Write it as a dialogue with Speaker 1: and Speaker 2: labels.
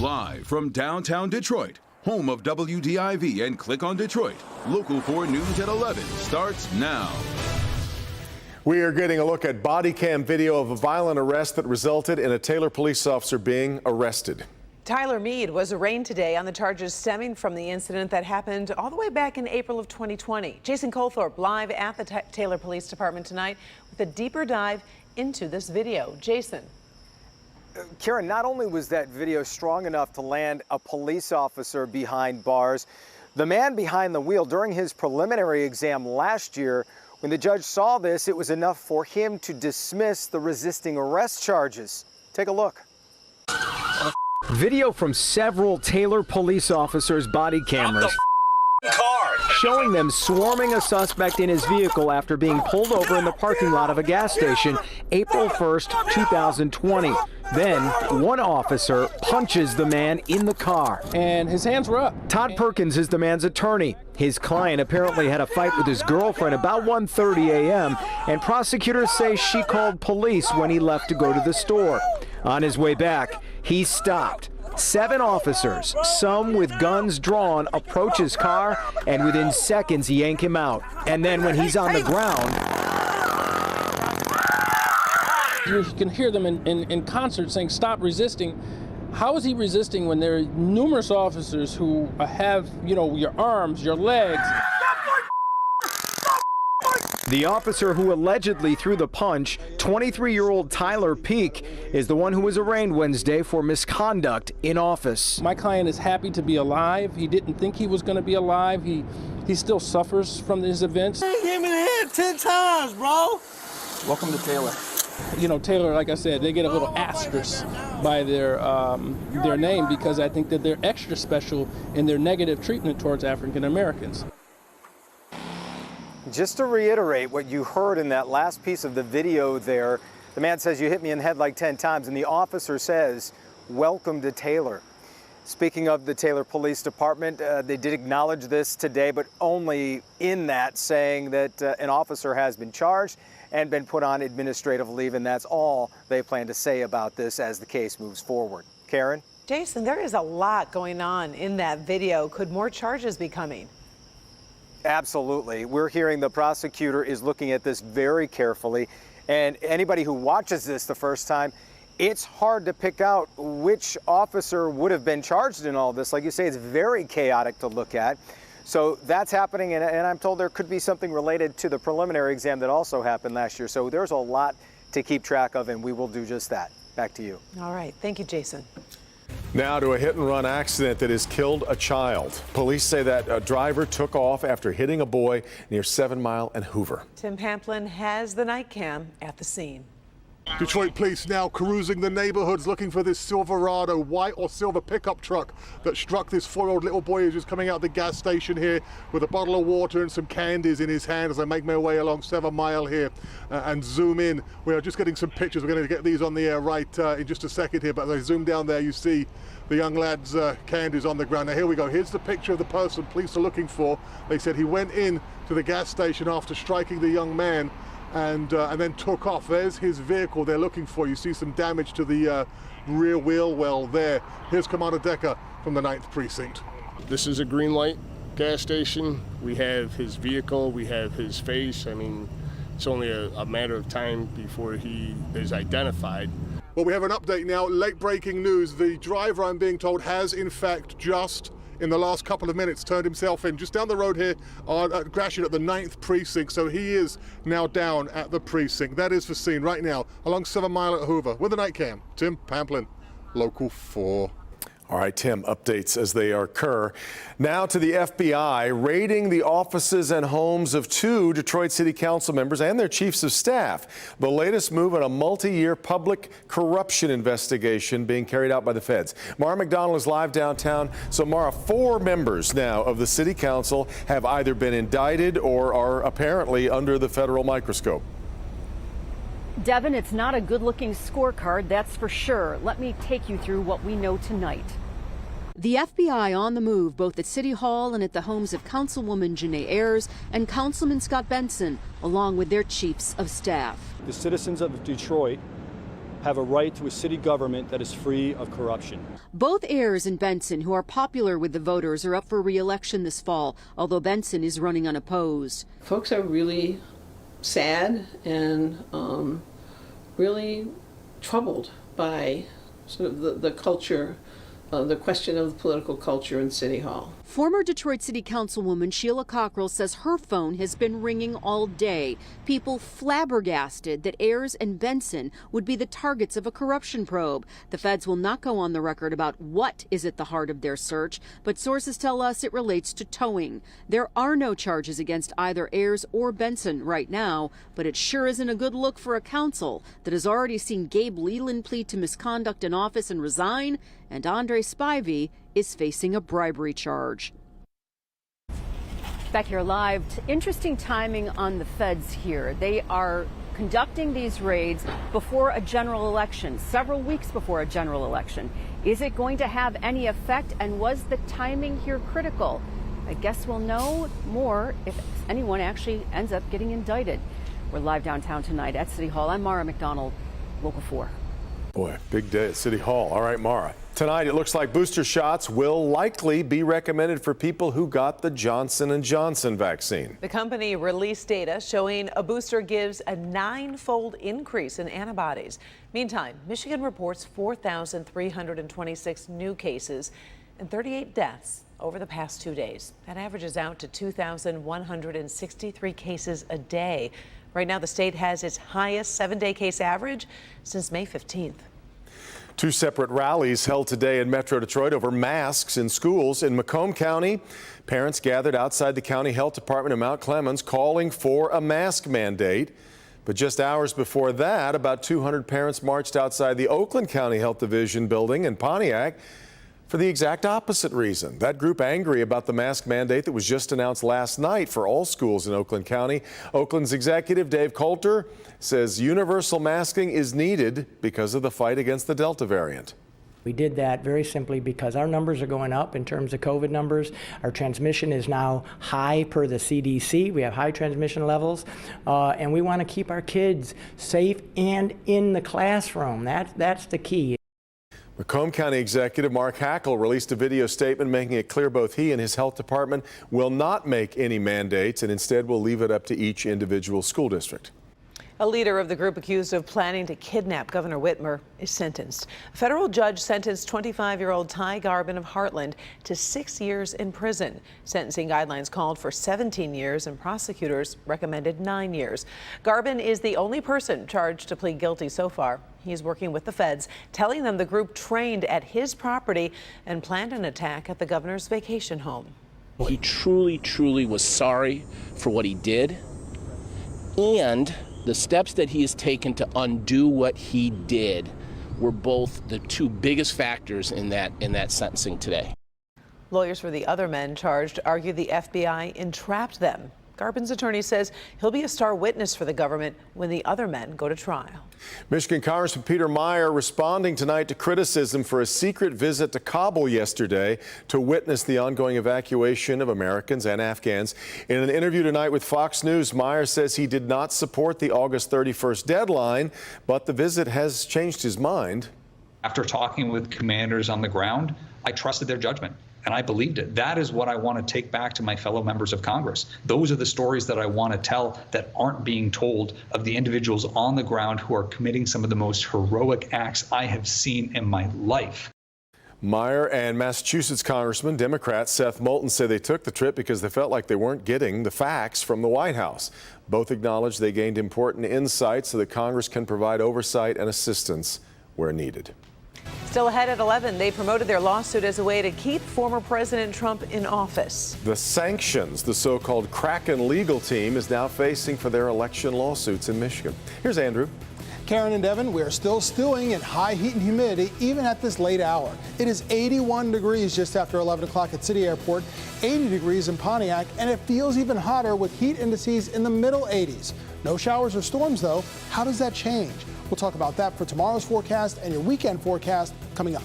Speaker 1: Live from downtown Detroit, home of WDIV and Click on Detroit, Local 4 News at 11 starts now.
Speaker 2: We are getting a look at body cam video of a violent arrest that resulted in a Taylor police officer being arrested.
Speaker 3: Tyler Mead was arraigned today on the charges stemming from the incident that happened all the way back in April of 2020. Jason Colthorpe live at the Taylor Police Department tonight with a deeper dive into this video. Jason.
Speaker 4: Karen, not only was that video strong enough to land a police officer behind bars, the man behind the wheel during his preliminary exam last year, when the judge saw this, it was enough for him to dismiss the resisting arrest charges. Take a look.
Speaker 5: Video from several Taylor police officers' body cameras showing them swarming a suspect in his vehicle after being pulled over in the parking lot of a gas station April 1st, 2020. Then one officer punches the man in the car.
Speaker 6: And his hands were up.
Speaker 5: Todd Perkins is the man's attorney. His client apparently had a fight with his girlfriend about 1:30 a.m. and prosecutors say she called police when he left to go to the store. On his way back, he stopped. 7 officers, some with guns drawn, approach his car, and within seconds yank him out. And then when he's on the ground,
Speaker 6: you can hear them in concert saying, "Stop resisting." How is he resisting when there are numerous officers who have, your arms, your legs?
Speaker 5: The officer who allegedly threw the punch, 23-year-old Tyler Peak, is the one who was arraigned Wednesday for misconduct in office.
Speaker 6: My client is happy to be alive. He didn't think he was going to be alive. He still suffers from these events.
Speaker 7: He hit me in the head 10 times, bro.
Speaker 4: Welcome to Taylor.
Speaker 6: Taylor, like I said, they get a little asterisk by their name because I think that they're extra special in their negative treatment towards African Americans.
Speaker 4: Just to reiterate what you heard in that last piece of the video there, the man says, "You hit me in the head like 10 times," and the officer says, "Welcome to Taylor." Speaking of the Taylor Police Department, they did acknowledge this today, but only in that saying that an officer has been charged and been put on administrative leave, and that's all they plan to say about this as the case moves forward. Karen?
Speaker 3: Jason, there is a lot going on in that video. Could more charges be coming?
Speaker 4: Absolutely. We're hearing the prosecutor is looking at this very carefully, and anybody who watches this the first time, it's hard to pick out which officer would have been charged in all this. Like you say, it's very chaotic to look at. So that's happening, and I'm told there could be something related to the preliminary exam that also happened last year. So there's a lot to keep track of, and we will do just that. Back to you.
Speaker 3: All right. Thank you, Jason.
Speaker 2: Now to a hit-and-run accident that has killed a child. Police say that a driver took off after hitting a boy near 7 Mile and Hoover.
Speaker 3: Tim Pamplin has the night cam at the scene.
Speaker 8: Detroit police now cruising the neighborhoods looking for this Silverado white or silver pickup truck that struck this 4-year-old little boy who's just coming out of the gas station here with a bottle of water and some candies in his hand as I make my way along 7 Mile here and zoom in. We are just getting some pictures. We're going to get these on the air right in just a second here, but as I zoom down there you see the young lad's candies on the ground. Now here we go. Here's the picture of the person police are looking for. They said he went in to the gas station after striking the young man and then took off. There's his vehicle they're looking for. You see some damage to the rear wheel well there. Here's Commander Decker from the 9th Precinct.
Speaker 9: This is a green light gas station. We have his vehicle, we have his face. I mean, it's only a matter of time before he is identified.
Speaker 8: Well, we have an update now. Late breaking news. The driver, I'm being told, has in fact just in the last couple of minutes turned himself in just down the road here at Gratiot at the 9th Precinct. So he is now down at the precinct. That is the scene right now along 7 Mile at Hoover with the night cam. Tim Pamplin, Local 4.
Speaker 2: All right, Tim, updates as they occur. Now to the FBI raiding the offices and homes of 2 Detroit City Council members and their chiefs of staff. The latest move in a multi-year public corruption investigation being carried out by the feds. Mara McDonald is live downtown. So, Mara, 4 members now of the City Council have either been indicted or are apparently under the federal microscope.
Speaker 10: Devin, it's not a good-looking scorecard, that's for sure. Let me take you through what we know tonight.
Speaker 11: The FBI on the move, both at City Hall and at the homes of Councilwoman Janae Ayers and Councilman Scott Benson, along with their chiefs of staff.
Speaker 12: The citizens of Detroit have a right to a city government that is free of corruption.
Speaker 11: Both Ayers and Benson, who are popular with the voters, are up for re-election this fall, although Benson is running unopposed.
Speaker 13: Folks are really sad and really troubled by sort of the culture, the question of the political culture in City Hall.
Speaker 11: Former Detroit City Councilwoman Sheila Cockrell says her phone has been ringing all day. People flabbergasted that Ayers and Benson would be the targets of a corruption probe. The feds will not go on the record about what is at the heart of their search, but sources tell us it relates to towing. There are no charges against either Ayers or Benson right now, but it sure isn't a good look for a council that has already seen Gabe Leland plead to misconduct in office and resign, and Andre Spivey is facing a bribery charge.
Speaker 10: Back here live, interesting timing on the feds here. They are conducting these raids before a general election, several weeks before a general election. Is it going to have any effect, and was the timing here critical? I guess we'll know more if anyone actually ends up getting indicted. We're live downtown tonight at City Hall. I'm Mara McDonald, Local 4.
Speaker 2: Boy, big day at City Hall. All right, Mara. Tonight, it looks like booster shots will likely be recommended for people who got the Johnson & Johnson vaccine.
Speaker 3: The company released data showing a booster gives a 9-fold increase in antibodies. Meantime, Michigan reports 4,326 new cases and 38 deaths over the past 2 days. That averages out to 2,163 cases a day. Right now, the state has its highest 7-day case average since May 15th.
Speaker 2: Two separate rallies held today in Metro Detroit over masks in schools. In Macomb County, parents gathered outside the county health department in Mount Clemens calling for a mask mandate. But just hours before that, about 200 parents marched outside the Oakland County Health Division building in Pontiac for the exact opposite reason. That group angry about the mask mandate that was just announced last night for all schools in Oakland County. Oakland's executive Dave Coulter says universal masking is needed because of the fight against the Delta variant.
Speaker 14: We did that very simply because our numbers are going up in terms of COVID numbers. Our transmission is now high per the CDC. We have high transmission levels, and we want to keep our kids safe and in the classroom. That's the key.
Speaker 2: Macomb County Executive Mark Hackel released a video statement making it clear both he and his health department will not make any mandates and instead will leave it up to each individual school district.
Speaker 3: A leader of the group accused of planning to kidnap Governor Whitmer is sentenced. A federal judge sentenced 25-year-old Ty Garbin of Heartland to 6 years in prison. Sentencing guidelines called for 17 years and prosecutors recommended 9 years. Garbin is the only person charged to plead guilty so far. He's working with the feds, telling them the group trained at his property and planned an attack at the governor's vacation home.
Speaker 15: He truly was sorry for what he did, and the steps that he has taken to undo what he did were both the two biggest factors in that sentencing today.
Speaker 3: Lawyers for the other men charged argue the FBI entrapped them. Garbin's attorney says he'll be a star witness for the government when the other men go to trial.
Speaker 2: Michigan Congressman Peter Meijer responding tonight to criticism for a secret visit to Kabul yesterday to witness the ongoing evacuation of Americans and Afghans. In an interview tonight with Fox News, Meijer says he did not support the August 31st deadline, but the visit has changed his mind.
Speaker 16: After talking with commanders on the ground, I trusted their judgment. And I believed it. That is what I want to take back to my fellow members of Congress. Those are the stories that I want to tell that aren't being told of the individuals on the ground who are committing some of the most heroic acts I have seen in my life.
Speaker 2: Meijer and Massachusetts Congressman Democrat Seth Moulton say they took the trip because they felt like they weren't getting the facts from the White House. Both acknowledged they gained important insights so that Congress can provide oversight and assistance where needed.
Speaker 3: Still ahead at 11, they promoted their lawsuit as a way to keep former President Trump in office.
Speaker 2: The sanctions the so-called Kraken legal team is now facing for their election lawsuits in Michigan. Here's Andrew.
Speaker 17: Karen and Devin, we are still stewing in high heat and humidity even at this late hour. It is 81 degrees just after 11 o'clock at City Airport, 80 degrees in Pontiac, and it feels even hotter with heat indices in the middle 80s. No showers or storms, though. How does that change? We'll talk about that for tomorrow's forecast and your weekend forecast coming up.